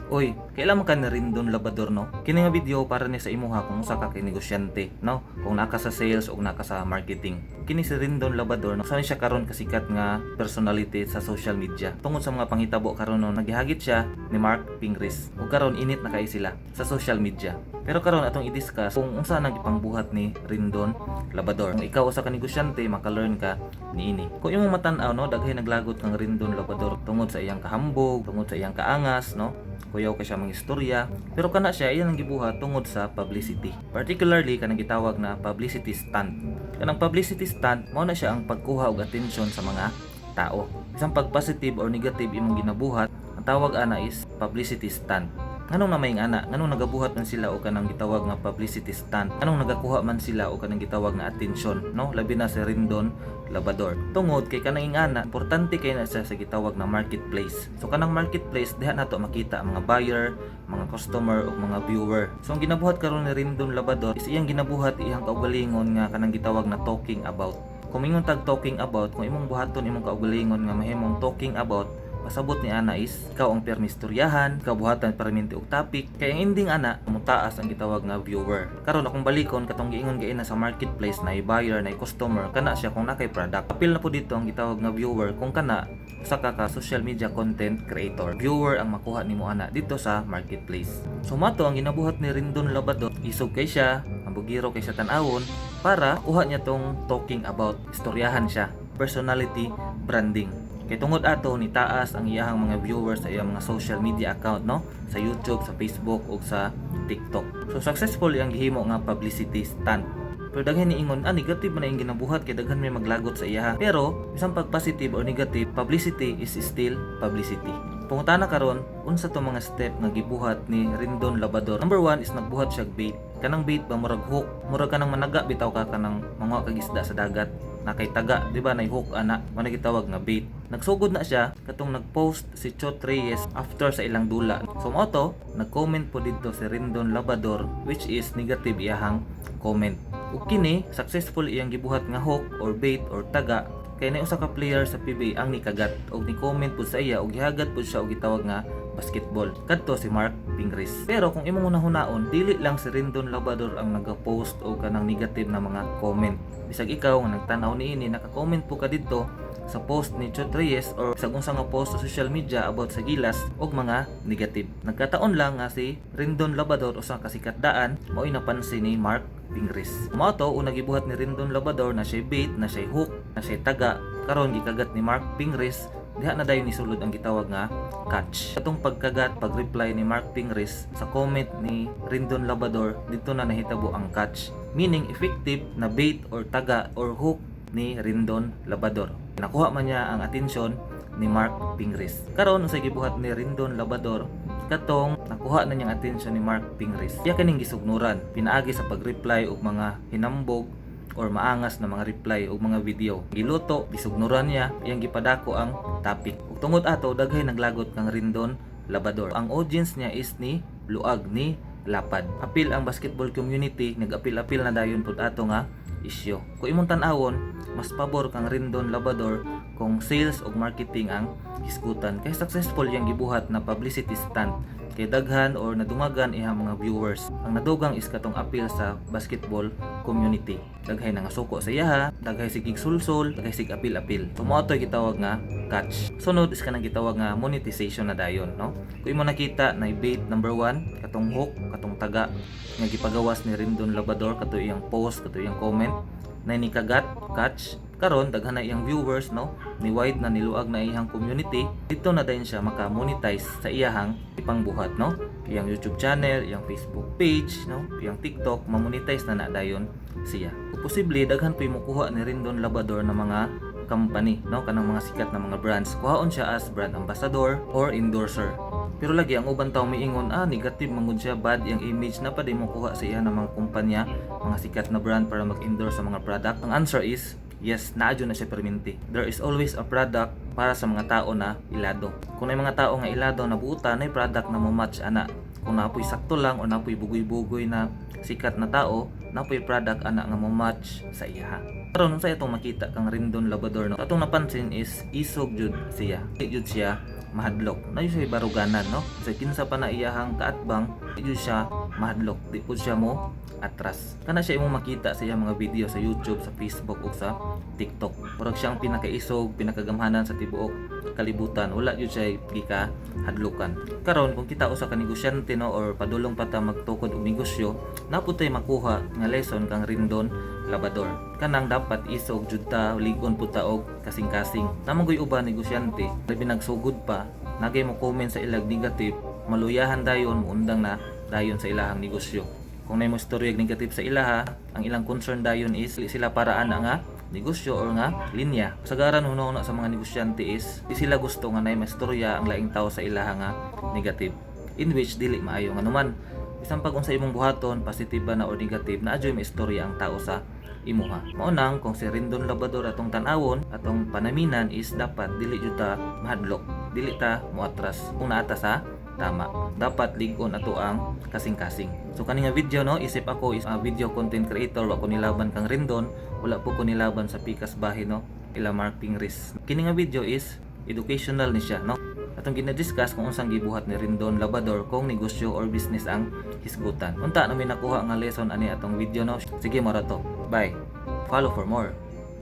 Oy, kailan man ka na rin doon labador no? Kini nga video para ni sa imuha kung usa ka kay negosyante, no? Kung naka sa sales o naka sa marketing. Kini si Rindon Labador, no? Saan siya karon kasikat nga personality sa social media. Tungod sa mga panghitabo karon no, nagihagit siya ni Mark Pingris. Ug karon init na kay sila sa social media. Pero karon atong i-discuss kung unsa nang ipangbuhat ni Rindon Labador. Kung ikaw usa ka negosyante, maka-learn ka niini. Kung imong matan-aw no, daghay naglagot kang Rindon Labador tungod sa iyang kahambog, tungod sa iyang kaangas, no? Kuyaw ka siya mga istorya, pero kana siya iyan ang gibuhat tungod sa publicity. Particularly kanang gitawag na publicity stunt. Kanang publicity stunt mao na siya ang pagkuha og atensyon sa mga tao. Isang pag positive or negative imong ginabuhat, ang tawag ana is publicity stunt. Nganong na maing ana, nganong nagabuhat man sila o kanang gitawag nga publicity stunt, nganong nagakuha man sila o kanang gitawag na atensyon, no? Labi na si Rindon Labador. Tungod kay kanang ana, importante kay na siya sa gitawag na marketplace. So kanang marketplace diha nato makita ang mga buyer, mga customer o mga viewer. So ang ginabuhat karon ni Rindon Labador is iyang ginabuhat iyang kaugalingon nga kanang gitawag na talking about. Kung ingon tag talking about, kung imong buhaton imong kaugalingon nga mahimong talking about, pasabot ni ana is ikaw ang permistoryahan, ikaw buhatan para minti og topic. Kaya ang ending ana mutaas ang gitawag nga viewer. Karon akong balikon katong giingon gaina sa marketplace na buyer na customer, kana siya kung nakay product. Apil na po dito ang gitawag nga viewer kung kana usa ka social media content creator. Viewer ang makuha nimo ana dito sa marketplace. So mato ang ginabuhat ni Rindon Labador, isog kay siya, ambugiro kay siya tan-awon para kuha niya tong talking about, istoryahan siya, personality branding. Kay tungod ato ni taas ang iyahang mga viewers sa iyang mga social media account, no? Sa YouTube, sa Facebook ug sa TikTok. So successful ang gihimo nga publicity stunt. Pero daghan niingon negative man ang ginabuhat kay daghan may maglagot sa iyaha. Pero bisan pag positive or negative, publicity is still publicity. Pangutana karon, unsa to mga step nga gibuhat ni Rindon Labador? Number 1 is nagbuhat siya bait. Kanang bait ba murag hook, murag kanang managa bitaw ka kanang mga kag isda sa dagat na kay taga, di ba, nay hook ana, mo na gitawag nga bait. Nagsugod na siya katong nagpost si Chot Reyes after sa ilang dula. So mo to, nag-comment po dito si Rindon Labador which is negative iyahang comment. Ug kini successful iyang gibuhat nga hook or bait or taga kay na usa ka player sa PBA ang nikagat og ni comment pud sa iya og gihagat pud siya og gitawag nga basketball kadto si Mark Pingris. Pero kung imong hunahunaon, dili lang si Rindon Labador ang nagapost og kanang negative na mga comment. Bisag ikaw nga nagtan-aw niini, naka-comment po ka didto sa post ni Chot Reyes or sa unsa nga post sa social media about sa gilas og mga negative. Nagkataon lang nga si Rindon Labador usa ka sikat daan mao'y napansin ni Mark Pingris. Mao to unang gibuhat ni Rindon Labador na siya bait, na siya hook, na siya taga. Karon gikagat ni Mark Pingris, diha na dayon ni sulod ang gitawag nga catch. Katong pagkagat, pag-reply ni Mark Pingris sa comment ni Rindon Labador, dito na nahitabo ang catch. Meaning effective na bait or taga or hook ni Rindon Labador. Nakuha man niya ang atensyon ni Mark Pingris. Karon sa gibuhat ni Rindon Labador, katong nakuha na niyang atensyon ni Mark Pingris. Iya kaning gisugnuran, pinaagi sa pag-reply og mga hinambog or maangas na mga reply o mga video. Giluto, gisugnuran niya, iyang gipadako ang topic. Ug tungod ato, daghay naglagot kang Rindon Labador. Ang audience niya is ni Luag, ni Lapad. Apil ang basketball community, nag-apil-apil na dayon pud ato nga isyu. Kung imong tan-awon, mas pabor kang Rindon Labador kung sales o marketing ang hisgutan. Kay successful yang gibuhat na publicity stunt. Kay daghan or nadungagan ihang mga viewers. Ang nadugang is katong appeal sa basketball community. Daghay na nga suko sa iyaha, daghay sig sulsol, daghay sig apil-apil. Tumotoy gitawag nga catch. Sunod is kanang gitawag nga monetization na dayon, no? Kung imo nakita na bait number 1, katong hook, katong taga nga gipagawas ni Rindon Labador, kato iyang post, kato iyang comment na ni kagat, catch. Karon daghan na iyang viewers, no, ni wide na niluag na iyang community, dito na dayon siya maka-monetize sa iyahang ipangbuhat, no, iyang YouTube channel, iyang Facebook page, no, iyang TikTok, ma-monetize na dayon siya. Kung posible daghan pa mukuha ni Rindon Labador na mga company, no, kanang mga sikat na mga brands, kuhaon siya as brand ambassador or endorser. Pero lagi ang uban tawo miingon negative mangud siya, bad yang image na pa di mo kuha sa iya ng mga kumpanya, mga sikat na brand para mag-endorse sa mga product. Ang answer is yes, naadyo na siya perminti. There is always a product para sa mga tao na ilado. Kung may mga tao nga ilado na buuta, na product na mo match ana. Kung napoy sakto lang o napoy bugoy-bugoy na sikat na tao, napoy product ana nga mo match sa iya. Karon sa itong makita kang Rindon Labador, no, atong napansin is isog jud siya. Jud siya mahadlok. Na yun siya baruganan, no? Sa kinsa pa na iyahang kaatbang, yun siya mahadlok. Di po siya mo atras. Kana siya imong makita sa iyang mga video sa YouTube, sa Facebook o sa TikTok. Murag siyang pinakaisog, pinakagamhanan sa tibuok kalibutan. Wala yun siya gika hadlukan. Karon kung kita usa ka negosyante, no, or padulong pa ta magtukod og negosyo, naputay makuha nga lesson kang Rindon Labador. Kanang dapat isog jud ta, ligon pud ta og kasing-kasing. Namangoy uban negosyante, labi nagsugod pa, nagay mo comment sa ilag negative, maluyahan dayon, undang na dayon sa ilahang negosyo. Kung may mo istorya negative sa ilaha, ang ilang concern dayon is sila paraan na nga negosyo or nga linya. Sagaran huno sa mga negosyante is di sila gusto nga nay mastorya ang laing tao sa ilaha nga negative, in which dili maayo nga naman. Bisan pag unsa imong buhaton, positive ba na or negative, na adyoy may istorya ang tao sa imuha. Mao nang kung si Rindon Labador atong tan-awon, atong panaminan is dapat dili jud ta mahadlok, dili ta moatras kung naata sa tama. Dapat ligon ato ang kasing-kasing. So kani nga video, no, isip ako is video content creator, wa ko nilaban kang Rindon, wala po ko nilaban sa pikas bahin, no, ila marketing risk. Kini nga video is educational ni siya, no. Atong gina-discuss kung unsang gibuhat ni Rindon Labador kung negosyo or business ang hisgutan. Unta na may nakuha nga lesson ani atong video, no. Sige, mora to. Bye. Follow for more.